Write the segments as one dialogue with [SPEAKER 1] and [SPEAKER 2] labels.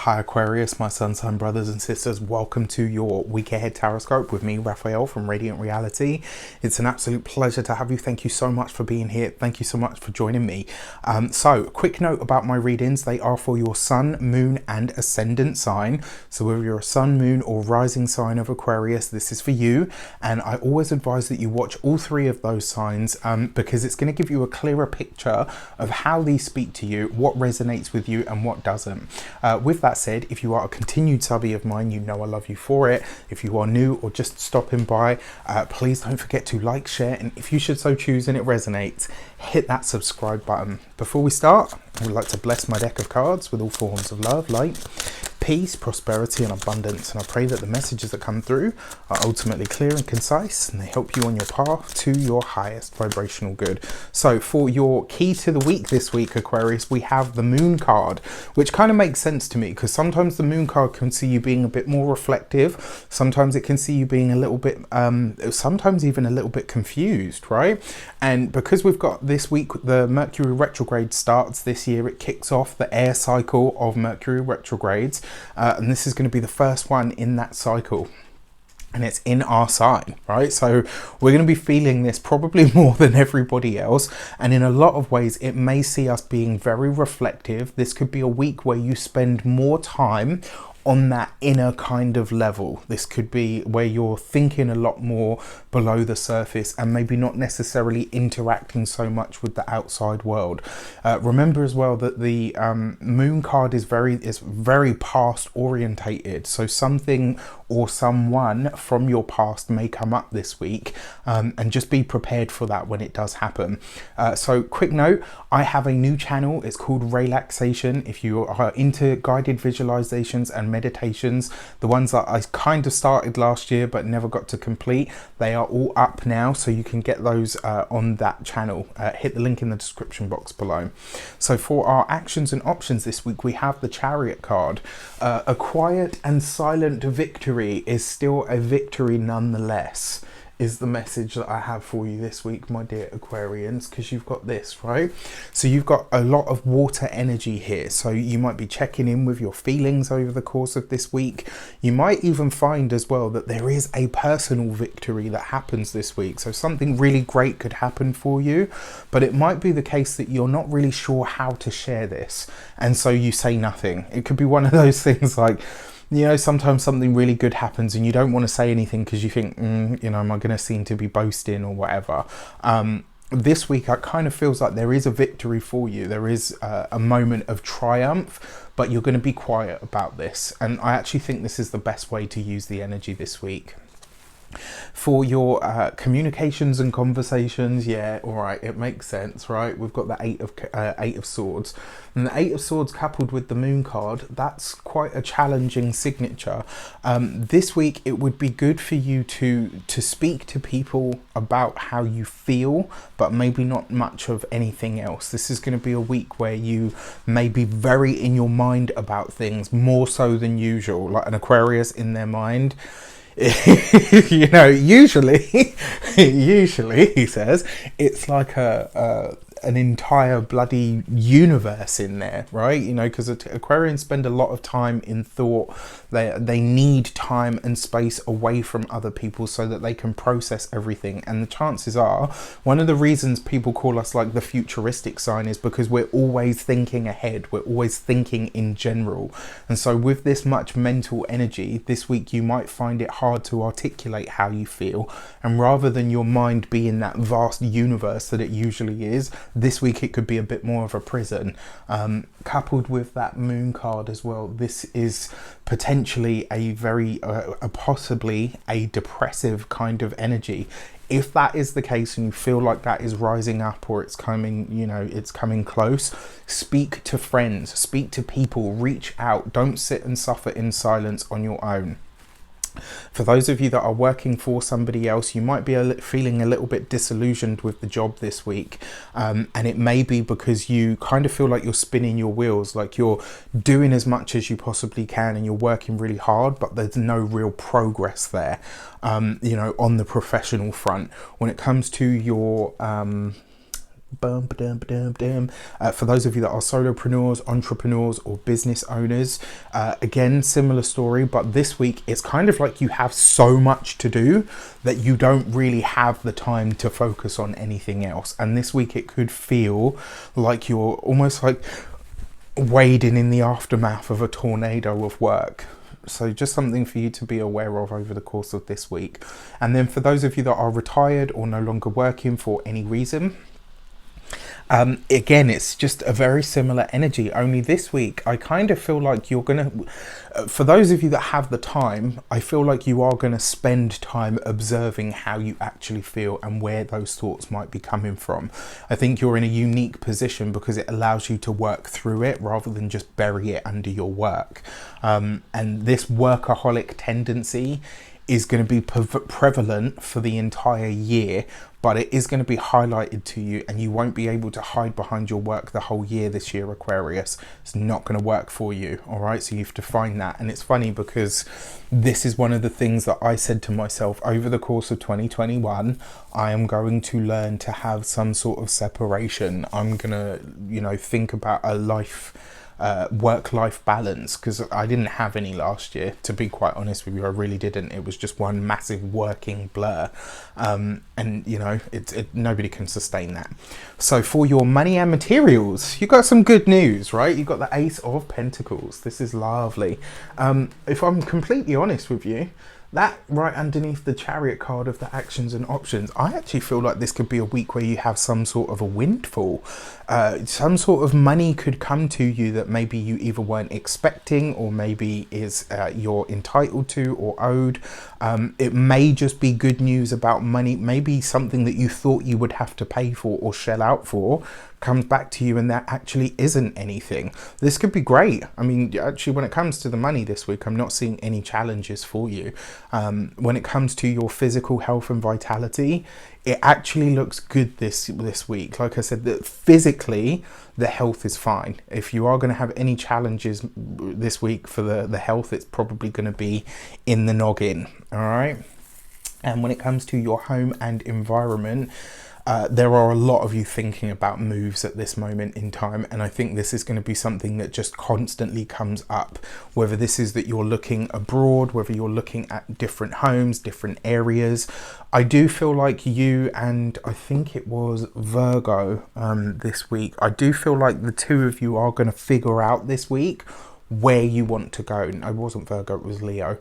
[SPEAKER 1] Hi Aquarius, my sun brothers and sisters, welcome to your week ahead taroscope with me, Raphael from Reydiant Reality. It's an absolute pleasure to have you. Thank you so much for being here. Thank you so much for joining me. So quick note about my readings. They are for your sun, moon and ascendant sign. So whether you're a sun, moon or rising sign of Aquarius, this is for you. And I always advise that you watch all three of those signs because it's going to give you a clearer picture of how these speak to you, what resonates with you and what doesn't. With that said, if you are a continued subby of mine, you know I love you for it. If you are new or just stopping by, please don't forget to like, share, and if you should so choose and it resonates, hit that subscribe button. Before we start, I would like to bless my deck of cards with all forms of love, light, peace, prosperity and abundance, and I pray that the messages that come through are ultimately clear and concise and they help you on your path to your highest vibrational good. So for your key to the week this week, Aquarius, we have the moon card, which kind of makes sense to me because sometimes the moon card can see you being a bit more reflective, sometimes it can see you being a little bit sometimes even a little bit confused, right? And because we've got this week the Mercury retrograde starts this year, it kicks off the air cycle of Mercury retrogrades. And this is going to be the first one in that cycle, and it's in our sign, right? So we're going to be feeling this probably more than everybody else, and in a lot of ways it may see us being very reflective. This could be a week where you spend more time on that inner kind of level. This could be where you're thinking a lot more below the surface and maybe not necessarily interacting so much with the outside world. Remember as well that the moon card is very past orientated, so something or someone from your past may come up this week, and just be prepared for that when it does happen. So quick note, I have a new channel. It's called ReyLaxation. If you are into guided visualizations and meditations, the ones that I kind of started last year but never got to complete, they are all up now, so you can get those on that channel. Hit the link in the description box below. So for our actions and options this week, we have the Chariot card. A quiet and silent victory is still a victory nonetheless, is the message that I have for you this week, my dear Aquarians, because you've got this, right? So you've got a lot of water energy here, so you might be checking in with your feelings over the course of this week. You might even find as well that there is a personal victory that happens this week, so something really great could happen for you, but it might be the case that you're not really sure how to share this, and so you say nothing. It could be one of those things like, you know, sometimes something really good happens and you don't want to say anything because you think, you know, am I going to seem to be boasting or whatever? This week, it kind of feels like there is a victory for you. There is a moment of triumph, but you're going to be quiet about this. And I actually think this is the best way to use the energy this week. For your communications and conversations, yeah, all right, it makes sense, right? We've got the eight of swords, and the eight of swords coupled with the moon card, that's quite a challenging signature. This week it would be good for you to speak to people about how you feel, but maybe not much of anything else. This is going to be a week where you may be very in your mind about things, more so than usual, like an Aquarius in their mind. You know, usually he says it's like an entire bloody universe in there, right? You know, because Aquarians spend a lot of time in thought. They need time and space away from other people so that they can process everything. And the chances are, one of the reasons people call us like the futuristic sign is because we're always thinking ahead. We're always thinking in general. And so with this much mental energy, this week you might find it hard to articulate how you feel. And rather than your mind be in that vast universe that it usually is, this week it could be a bit more of a prison. Coupled with that moon card as well, this is potentially a very possibly a depressive kind of energy. If that is the case and you feel like that is rising up or it's coming, you know, it's coming close, speak to friends, speak to people, reach out. Don't sit and suffer in silence on your own. For those of you that are working for somebody else, you might be feeling a little bit disillusioned with the job this week, and it may be because you kind of feel like you're spinning your wheels, like you're doing as much as you possibly can and you're working really hard, but there's no real progress there, you know, on the professional front. When it comes to your For those of you that are solopreneurs, entrepreneurs, or business owners, again, similar story, but this week it's kind of like you have so much to do that you don't really have the time to focus on anything else. And this week it could feel like you're almost like wading in the aftermath of a tornado of work. So just something for you to be aware of over the course of this week. And then for those of you that are retired or no longer working for any reason, again, it's just a very similar energy. Only this week, I kind of feel like you're going to, for those of you that have the time, I feel like you are going to spend time observing how you actually feel and where those thoughts might be coming from. I think you're in a unique position because it allows you to work through it rather than just bury it under your work. And this workaholic tendency is going to be prevalent for the entire year, but it is going to be highlighted to you, and you won't be able to hide behind your work the whole year this year, Aquarius. It's not going to work for you, all right? So you have to find that. And it's funny because this is one of the things that I said to myself over the course of 2021. I am going to learn to have some sort of separation. I'm going to, think about a life, work-life balance, because I didn't have any last year, to be quite honest with you. I really didn't. It was just one massive working blur, and nobody can sustain that. So for your money and materials, you got some good news, right? You got the Ace of Pentacles. This is lovely. If I'm completely honest with you, that right underneath the Chariot card of the actions and options, I actually feel like this could be a week where you have some sort of a windfall. Some sort of money could come to you that maybe you either weren't expecting, or maybe is you're entitled to or owed. It may just be good news about money. Maybe something that you thought you would have to pay for or shell out for comes back to you and that actually isn't anything. This could be great. I mean, actually, when it comes to the money this week, I'm not seeing any challenges for you. When it comes to your physical health and vitality, it actually looks good this week. Like I said, that physically the health is fine. If you are going to have any challenges this week for the health, it's probably going to be in the noggin. All right. And when it comes to your home and environment, there are a lot of you thinking about moves at this moment in time, and I think this is going to be something that just constantly comes up, whether this is that you're looking abroad, whether you're looking at different homes, different areas. I do feel like you and I think it was Virgo this week, I do feel like the two of you are going to figure out this week where you want to go. I wasn't Virgo, it was Leo.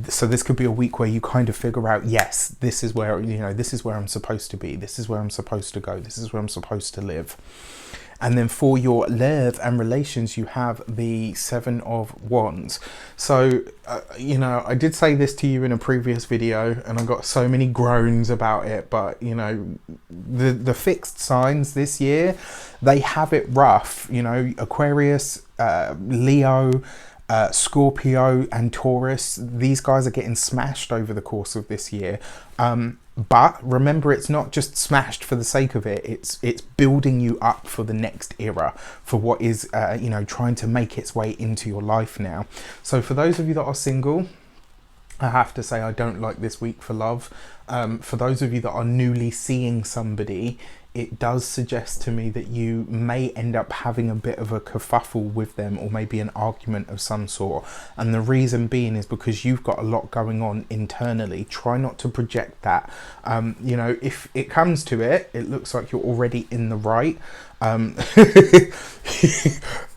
[SPEAKER 1] So this could be a week where you kind of figure out, yes, this is where, this is where I'm supposed to be. This is where I'm supposed to go. This is where I'm supposed to live. And then for your love and relations, you have the Seven of Wands. So, I did say this to you in a previous video and I got so many groans about it, but the fixed signs this year, they have it rough. Aquarius, Leo, Scorpio and Taurus, these guys are getting smashed over the course of this year. But remember, it's not just smashed for the sake of it. It's building you up for the next era, for what is, trying to make its way into your life now. So for those of you that are single, I have to say I don't like this week for love. For those of you that are newly seeing somebody, it does suggest to me that you may end up having a bit of a kerfuffle with them, or maybe an argument of some sort. And the reason being is because you've got a lot going on internally. Try not to project that. If it comes to it, it looks like you're already in the right.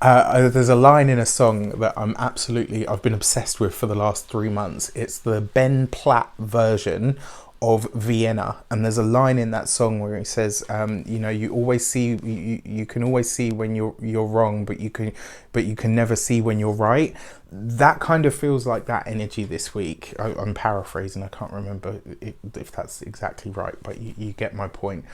[SPEAKER 1] There's a line in a song that I've been obsessed with for the last 3 months. It's the Ben Platt version of Vienna, and there's a line in that song where he says, you always see, you can always see when you're wrong, but you can never see when you're right. That kind of feels like that energy this week. I'm paraphrasing, I can't remember if that's exactly right, but you get my point.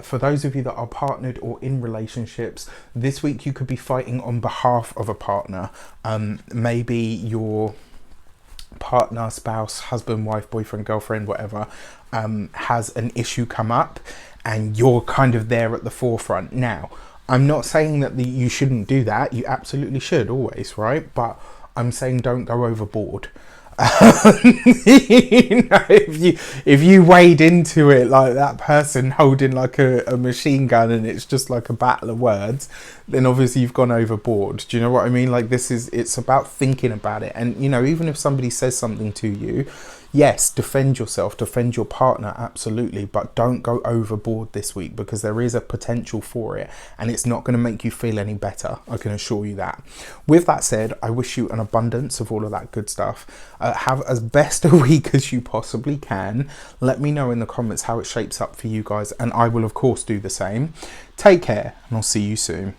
[SPEAKER 1] For those of you that are partnered or in relationships, this week you could be fighting on behalf of a partner. Maybe your partner, spouse, husband, wife, boyfriend, girlfriend, whatever, has an issue come up and you're kind of there at the forefront. Now, I'm not saying that you shouldn't do that. You absolutely should always, right? But I'm saying don't go overboard. If you wade into it like that person holding like a machine gun and it's just like a battle of words, then obviously you've gone overboard. Do you know what I mean? Like it's about thinking about it. And even if somebody says something to you, yes, defend yourself, defend your partner, absolutely, but don't go overboard this week, because there is a potential for it and it's not going to make you feel any better, I can assure you that. With that said, I wish you an abundance of all of that good stuff. Have as best a week as you possibly can. Let me know in the comments how it shapes up for you guys, and I will of course do the same. Take care, and I'll see you soon.